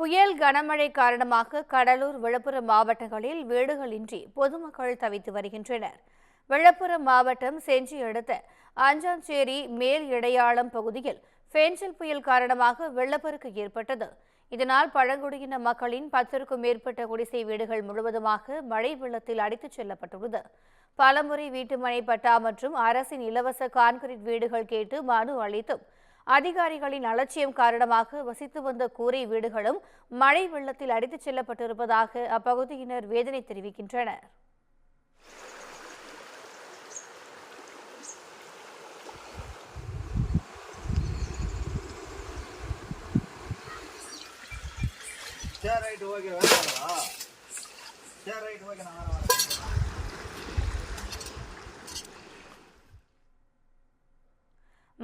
புயல் கனமழை காரணமாக கடலூர், விழுப்புரம் மாவட்டங்களில் வீடுகளின்றி பொதுமக்கள் தவித்து வருகின்றனர். விழுப்புரம் மாவட்டம் செஞ்சி அடுத்த அஞ்சாஞ்சேரி மேல் இடையாளம் பகுதியில் பென்சில் புயல் காரணமாக வெள்ளப்பெருக்கு ஏற்பட்டது. இதனால் பழங்குடியின மக்களின் 10க்கும் மேற்பட்ட குடிசை வீடுகள் முழுவதுமாக மழை வெள்ளத்தில் அடித்துச் செல்லப்பட்டுள்ளது. பலமுறை வீட்டுமனை பட்டா மற்றும் அரசின் இலவச கான்கிரீட் வீடுகள் கேட்டு மனு அளித்தும் அதிகாரிகளின் அலட்சியம் காரணமாக வசித்து வந்த கூரை வீடுகளும் மழை வெள்ளத்தில் அடித்துச் செல்லப்பட்டிருப்பதாக அப்பகுதியினர் வேதனை தெரிவிக்கின்றனர்.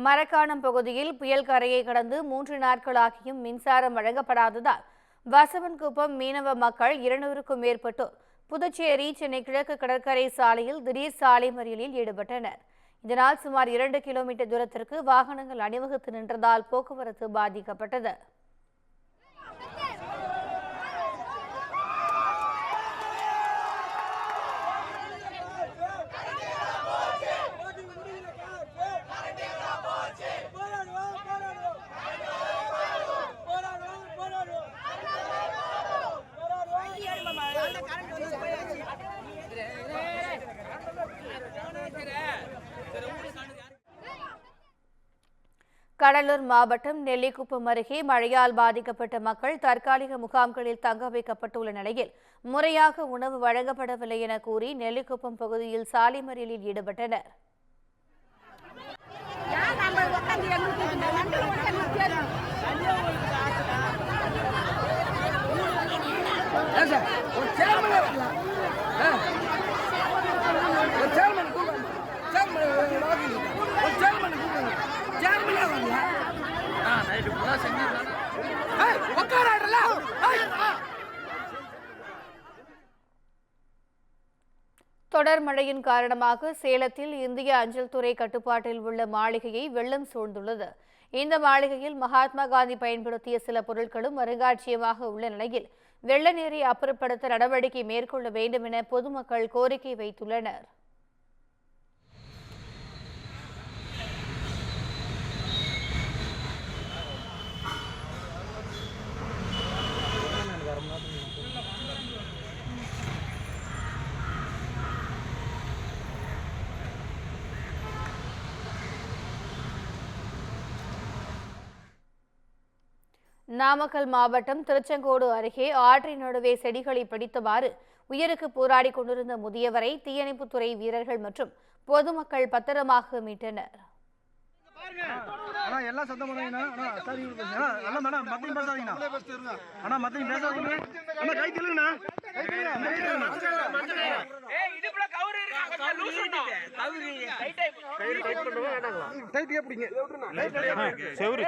மரக்காணம் பகுதியில் புயல் கரையை கடந்து 3 நாட்களாகியும் மின்சாரம் வழங்கப்படாததால் வசவன்குப்பம் மீனவ மக்கள் 200க்கும் மேற்பட்டோர் புதுச்சேரி சென்னை கிழக்கு கடற்கரை சாலையில் திடீர் சாலை மறியலில் ஈடுபட்டனர். இதனால் சுமார் 2 கிலோமீட்டர் தூரத்திற்கு வாகனங்கள் அணிவகுத்து நின்றதால் போக்குவரத்து பாதிக்கப்பட்டது. கடலூர் மாவட்டம் நெல்லிக்குப்பம் அருகே மழையால் பாதிக்கப்பட்ட மக்கள் தற்காலிக முகாம்களில் தங்க வைக்கப்பட்டுள்ள நிலையில் முறையாக உணவு வழங்கப்படவில்லை என கூறி நெல்லிக்குப்பம் பகுதியில் சாலை மறியலில் ஈடுபட்டனர். தொடர் மழையின் காரணமாக சேலத்தில் இந்திய அஞ்சல் துறை கட்டுப்பாட்டில் உள்ள மாளிகையை வெள்ளம் சூழ்ந்துள்ளது. இந்த மாளிகையில் மகாத்மா காந்தி பயன்படுத்திய சில பொருட்களும் அருங்காட்சியகமாக உள்ள நிலையில் வெள்ள நீரை அப்புறப்படுத்த நடவடிக்கை மேற்கொள்ள வேண்டும் என பொதுமக்கள் கோரிக்கை வைத்துள்ளனர். நாமக்கல் மாவட்டம் திருச்செங்கோடு அருகே ஆற்றின் நடுவே செடிகளை பிடித்தவாறு உயிருக்கு போராடி கொண்டிருந்த முதியவரை தீயணைப்புத்துறை வீரர்கள் மற்றும் பொதுமக்கள் பத்திரமாக மீட்டனர். செவரு